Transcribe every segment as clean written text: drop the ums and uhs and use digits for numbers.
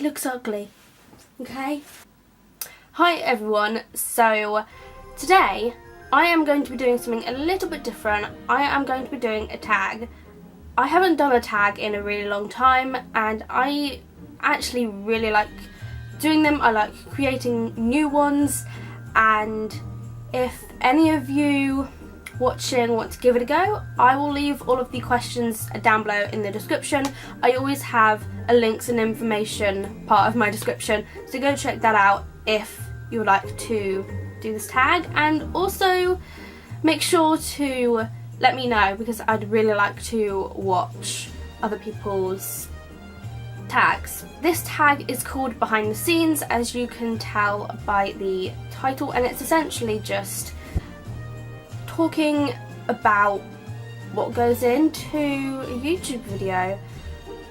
it looks ugly, okay? Hi everyone, so today I am going to be doing something a little bit different. I am going to be doing a tag. I haven't done a tag in a really long time and I actually really like doing them. I like creating new ones, and if any of you watching want to give it a go, I will leave all of the questions down below in the description. I always have a links and information part of my description, so go check that out if you would like to do this tag, and also make sure to let me know because I'd really like to watch other people's tags. This tag is called Behind the Scenes, as you can tell by the title, and it's essentially just talking about what goes into a YouTube video.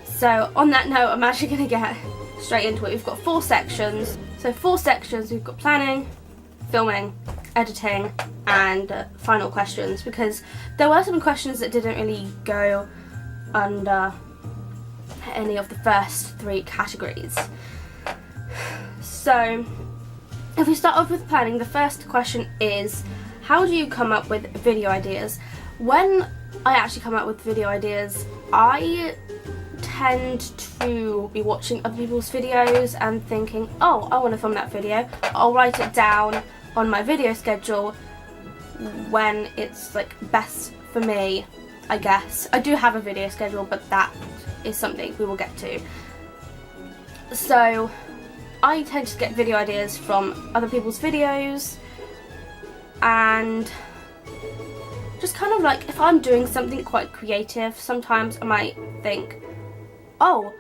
So on that note, I'm actually going to get straight into it. We've got 4 sections. So 4 sections, we've got planning, filming, editing and final questions, because there were some questions that didn't really go under any of the first 3 categories. So if we start off with planning, the first question is, how do you come up with video ideas? When I actually come up with video ideas, I tend to be watching other people's videos and thinking, oh, I want to film that video. I'll write it down on my video schedule when it's like best for me, I guess. I do have a video schedule, but that is something we will get to. So I tend to get video ideas from other people's videos, and just kind of like, if I'm doing something quite creative, sometimes I might think, oh,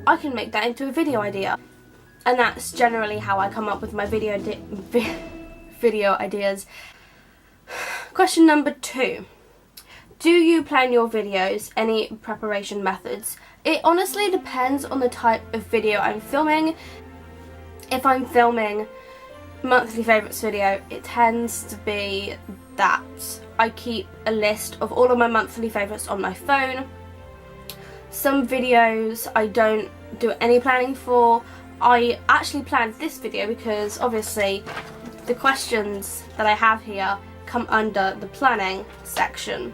I can make that into a video idea. And that's generally how I come up with my video ideas. Question number 2. Do you plan your videos? Any preparation methods? It honestly depends on the type of video I'm filming. If I'm filming monthly favourites video, it tends to be that I keep a list of all of my monthly favourites on my phone. Some videos I don't do any planning for. I actually planned this video because obviously the questions that I have here come under the planning section.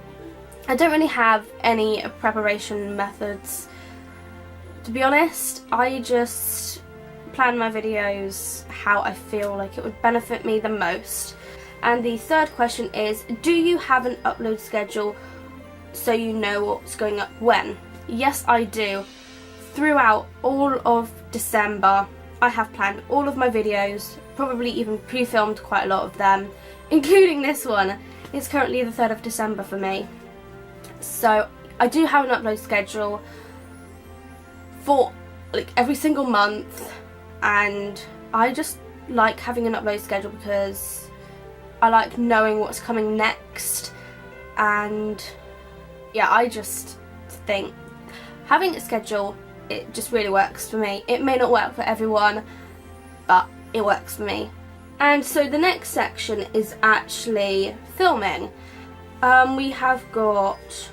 I don't really have any preparation methods, to be honest. I just plan my videos how I feel like it would benefit me the most. And the third question is, do you have an upload schedule so you know what's going up when? Yes, I do. Throughout all of December, I have planned all of my videos, probably even pre-filmed quite a lot of them, including this one. It's currently the 3rd of December for me. So I do have an upload schedule for like every single month, and I just like having an upload schedule because I like knowing what's coming next. And yeah, I just think having a schedule, it just really works for me. It may not work for everyone, but it works for me. And so the next section is actually filming. We have got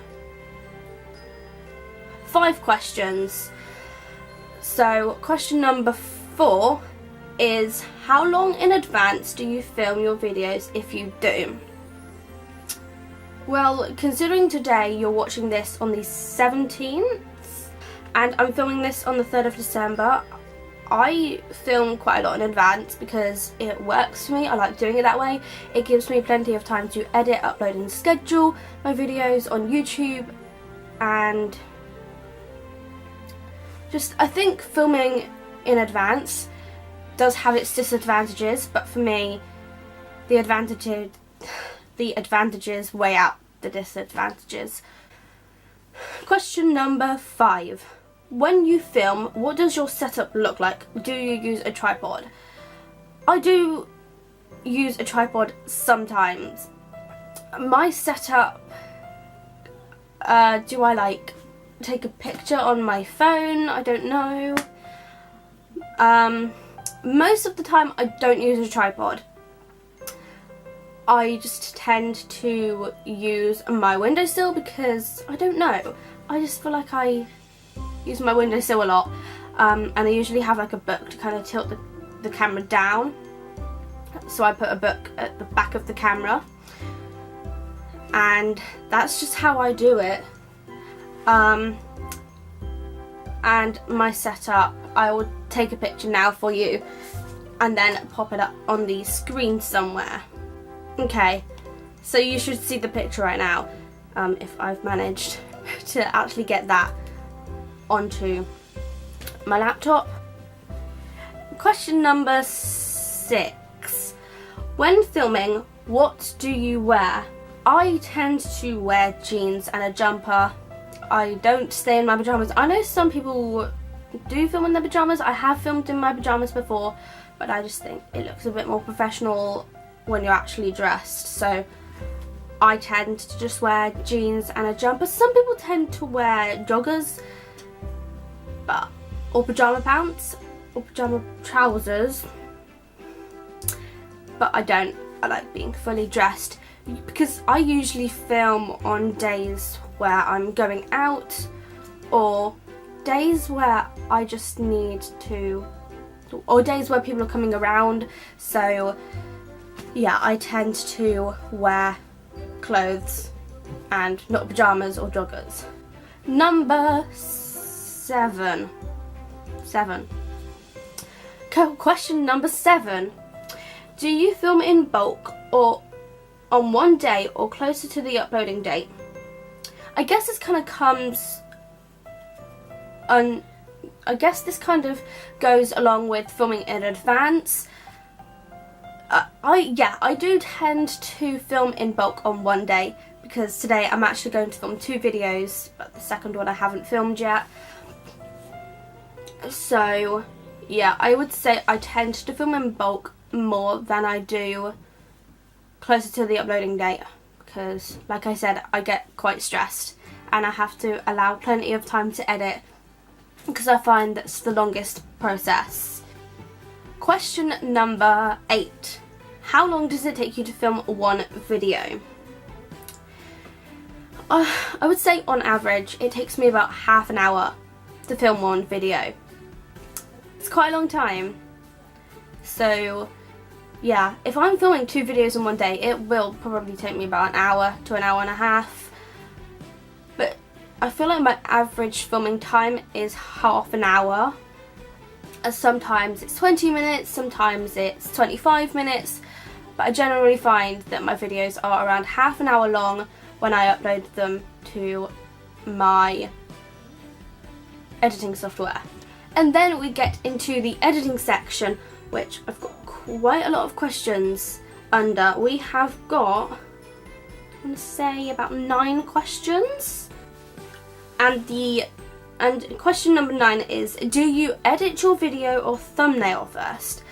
5 questions. So question number 4 is, how long in advance do you film your videos if you do? Well, considering today you're watching this on the 17th and I'm filming this on the 3rd of December, I film quite a lot in advance because it works for me. I like doing it that way. It gives me plenty of time to edit, upload and schedule my videos on YouTube, and just, I think filming in advance does have its disadvantages, but for me the advantages weigh out the disadvantages. Question number 5. When you film, what does your setup look like? Do you use a tripod? I do use a tripod sometimes. My setup, do I like take a picture on my phone? I don't know. Most of the time I don't use a tripod. I just tend to use my windowsill because, I don't know, I just feel like I use my windowsill a lot. and I usually have like a book to kind of tilt the camera down. So I put a book at the back of the camera, and that's just how I do it. And my setup, I will take a picture now for you and then pop it up on the screen somewhere. Okay, so you should see the picture right now, if I've managed to actually get that onto my laptop. Question number 6. When filming, what do you wear? I tend to wear jeans and a jumper. I don't stay in my pajamas. I know some people do film in their pajamas. I have filmed in my pajamas before, but I just think it looks a bit more professional when you're actually dressed. So I tend to just wear jeans and a jumper. Some people tend to wear joggers, or pajama pants, or pajama trousers, but I don't. I like being fully dressed because I usually film on days where I'm going out, or days where I just need to, or days where people are coming around. So yeah, I tend to wear clothes and not pajamas or joggers. Number 7. Question number 7. Do you film in bulk or on one day or closer to the uploading date? I guess this kind of comes I guess this kind of goes along with filming in advance. I do tend to film in bulk on one day, because today I'm actually going to film 2 videos, but the second one I haven't filmed yet. So yeah, I would say I tend to film in bulk more than I do closer to the uploading date, because like I said, I get quite stressed and I have to allow plenty of time to edit, because I find that's the longest process. Question number 8. How long does it take you to film one video? I would say on average it takes me about half an hour to film one video. It's quite a long time. So yeah, if I'm filming 2 videos in one day, it will probably take me about an hour to an hour and a half. But I feel like my average filming time is half an hour. Sometimes it's 20 minutes, sometimes it's 25 minutes, but I generally find that my videos are around half an hour long when I upload them to my editing software. And then we get into the editing section, which I've got quite a lot of questions under. We have got, I want to say, about 9 questions. And question number 9 is, do you edit your video or thumbnail first?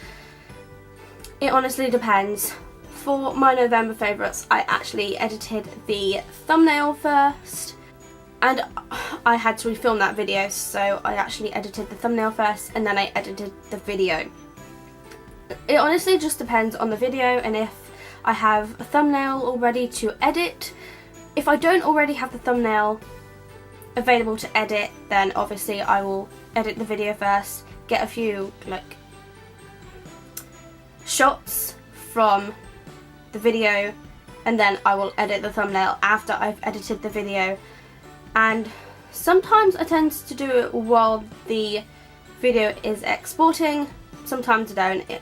It honestly depends. For my November favourites, I actually edited the thumbnail first, and I had to refilm that video, so I actually edited the thumbnail first and then I edited the video. It honestly just depends on the video and if I have a thumbnail all ready to edit. If I don't already have the thumbnail available to edit, then obviously I will edit the video first, get a few like shots from the video, and then I will edit the thumbnail after I've edited the video. And sometimes I tend to do it while the video is exporting, sometimes I don't. It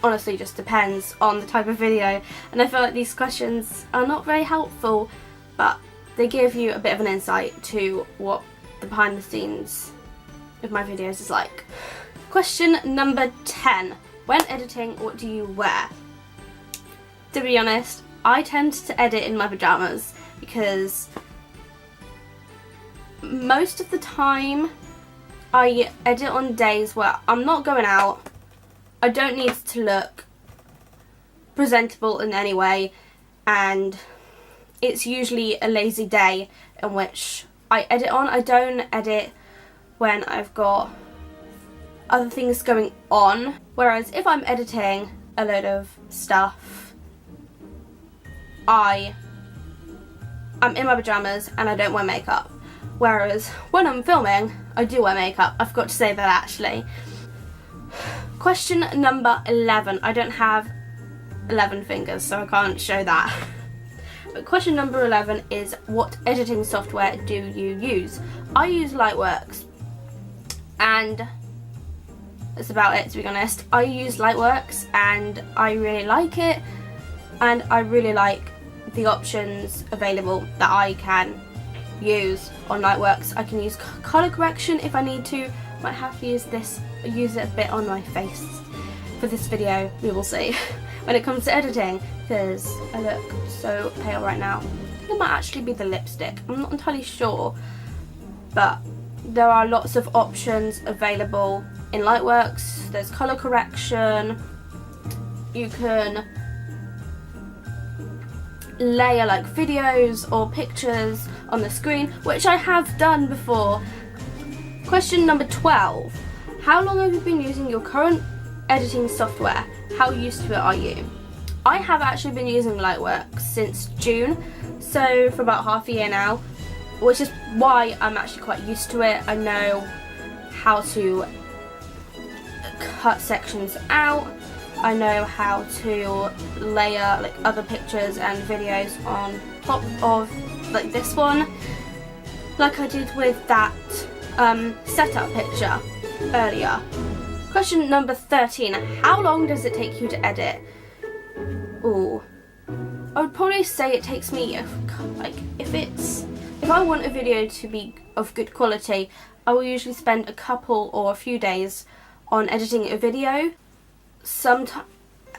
honestly just depends on the type of video, and I feel like these questions are not very helpful, but they give you a bit of an insight to what the behind the scenes of my videos is like. Question number 10. When editing, what do you wear? To be honest, I tend to edit in my pajamas because most of the time I edit on days where I'm not going out. I don't need to look presentable in any way, and it's usually a lazy day in which I edit on. I don't edit when I've got other things going on, whereas if I'm editing a load of stuff, I'm in my pajamas and I don't wear makeup. Whereas when I'm filming, I do wear makeup. I've got to say that actually. Question number 11. I don't have 11 fingers, so I can't show that. But question number 11 is, what editing software do you use? I use Lightworks, and that's about it, to be honest. I use Lightworks and I really like it, and I really like the options available that I can use on Lightworks. I can use colour correction if I need to. Might have to use it a bit on my face for this video, we will see. When it comes to editing, because I look so pale right now. I think it might actually be the lipstick, I'm not entirely sure, but there are lots of options available in Lightworks. There's colour correction, you can layer like videos or pictures on the screen, which I have done before. Question number 12. How long have you been using your current editing software? How used to it are you? I have actually been using Lightworks since June, so for about half a year now, which is why I'm actually quite used to it. I know how to cut sections out. I know how to layer like other pictures and videos on top of like this one, like I did with that setup picture earlier. Question number 13. How long does it take you to edit? Ooh, I would probably say it takes me if I want a video to be of good quality, I will usually spend a couple or a few days on editing a video.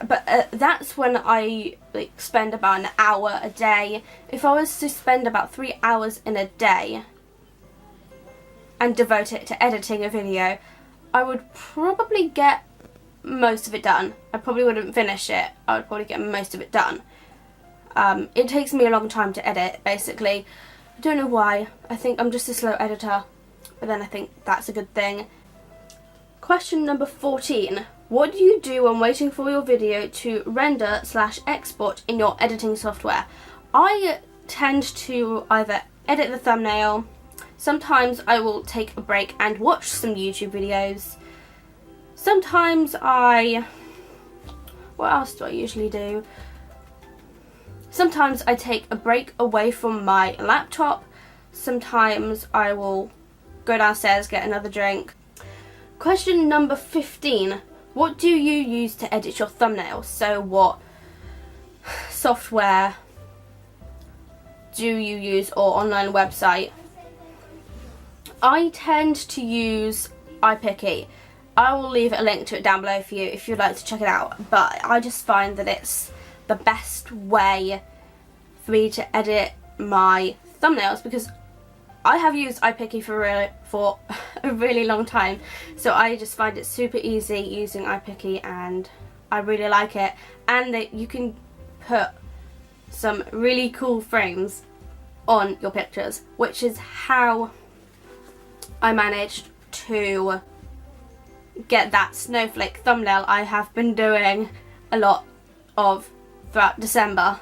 But that's when I spend about an hour a day. If I was to spend about 3 hours in a day and devote it to editing a video, I would probably get most of it done. I probably wouldn't finish it. I would probably get most of it done. It takes me a long time to edit, basically. I don't know why. I think I'm just a slow editor, but then I think that's a good thing. Question number 14. What do you do when waiting for your video to render/export in your editing software? I tend to either edit the thumbnail. Sometimes I will take a break and watch some YouTube videos. Sometimes what else do I usually do? Sometimes I take a break away from my laptop. Sometimes I will go downstairs, get another drink. Question number 15. What do you use to edit your thumbnails? So what software do you use, or online website? I tend to use iPiccy. I will leave a link to it down below for you if you'd like to check it out, but I just find that it's the best way for me to edit my thumbnails, because I have used iPiccy for a really long time, so I just find it super easy using iPiccy and I really like it, and that you can put some really cool frames on your pictures, which is how I managed to get that snowflake thumbnail I have been doing a lot of throughout December.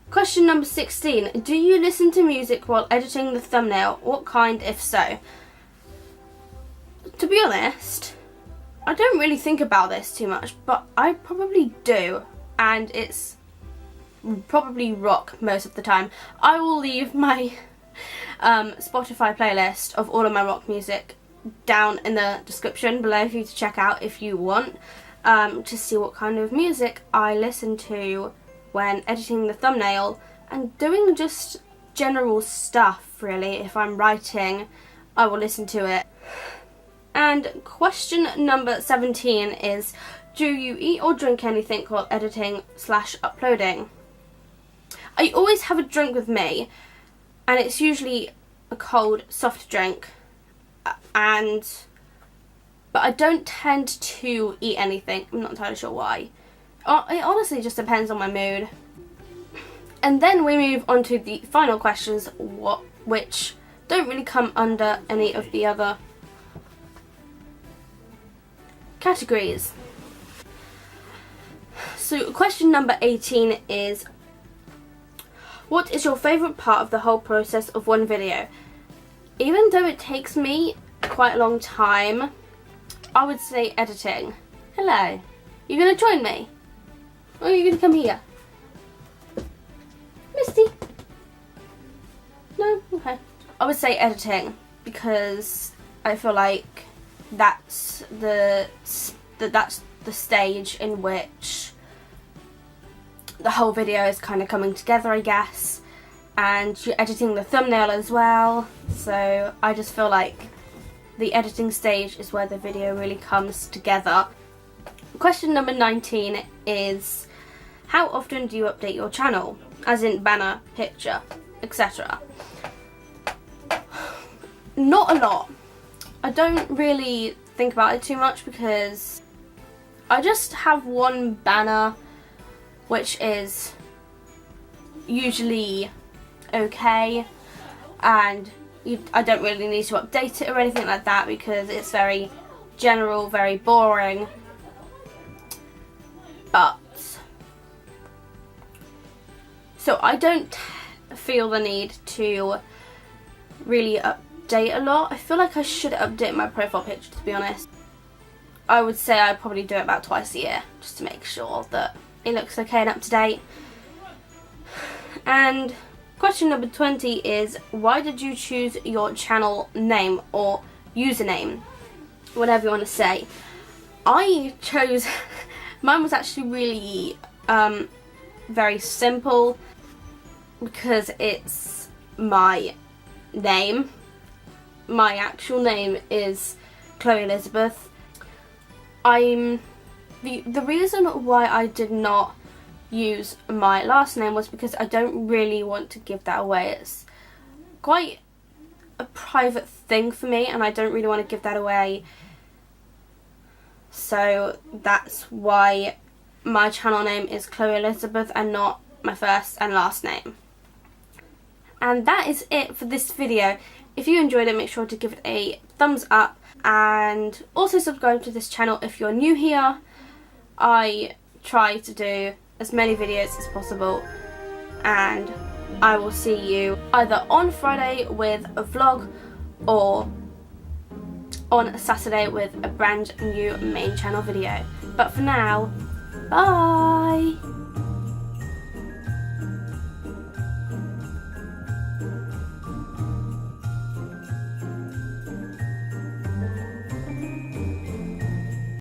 Question number 16. Do you listen to music while editing the thumbnail? What kind, if so? To be honest, I don't really think about this too much, but I probably do, and it's probably rock most of the time. I will leave my Spotify playlist of all of my rock music down in the description below for you to check out if you want, to see what kind of music I listen to when editing the thumbnail and doing just general stuff, really. If I'm writing, I will listen to it. And question number 17 is, do you eat or drink anything while editing/uploading? I always have a drink with me, and it's usually a cold soft drink, but I don't tend to eat anything. I'm not entirely sure why. It honestly just depends on my mood. And then we move on to the final questions, which don't really come under any of the other categories. So question number 18 is, What is your favourite part of the whole process of one video? Even though it takes me quite a long time, I would say editing. Hello. You gonna join me? Or are you gonna come here? Misty? No? Okay. I would say editing, because I feel like that's the stage in which the whole video is kind of coming together, I guess, and you're editing the thumbnail as well, so I just feel like the editing stage is where the video really comes together. Question number 19 is, how often do you update your channel? As in banner, picture, etc. Not a lot. I don't really think about it too much because I just have one banner which is usually okay, and I don't really need to update it or anything like that because it's very general, very boring. But so I don't feel the need to really update a lot. I feel like I should update my profile picture, to be honest. I would say I probably do it about twice a year just to make sure that it looks okay and up to date. And question number 20 is, why did you choose your channel name or username, whatever you want to say? I chose mine was actually really very simple because it's my name. My actual name is Chloe Elizabeth. The reason why I did not use my last name was because I don't really want to give that away. It's quite a private thing for me and I don't really want to give that away. So that's why my channel name is Chloe Elizabeth and not my first and last name. And that is it for this video. If you enjoyed it, make sure to give it a thumbs up and also subscribe to this channel if you're new here. I try to do as many videos as possible, and I will see you either on Friday with a vlog or on Saturday with a brand new main channel video. But for now, bye!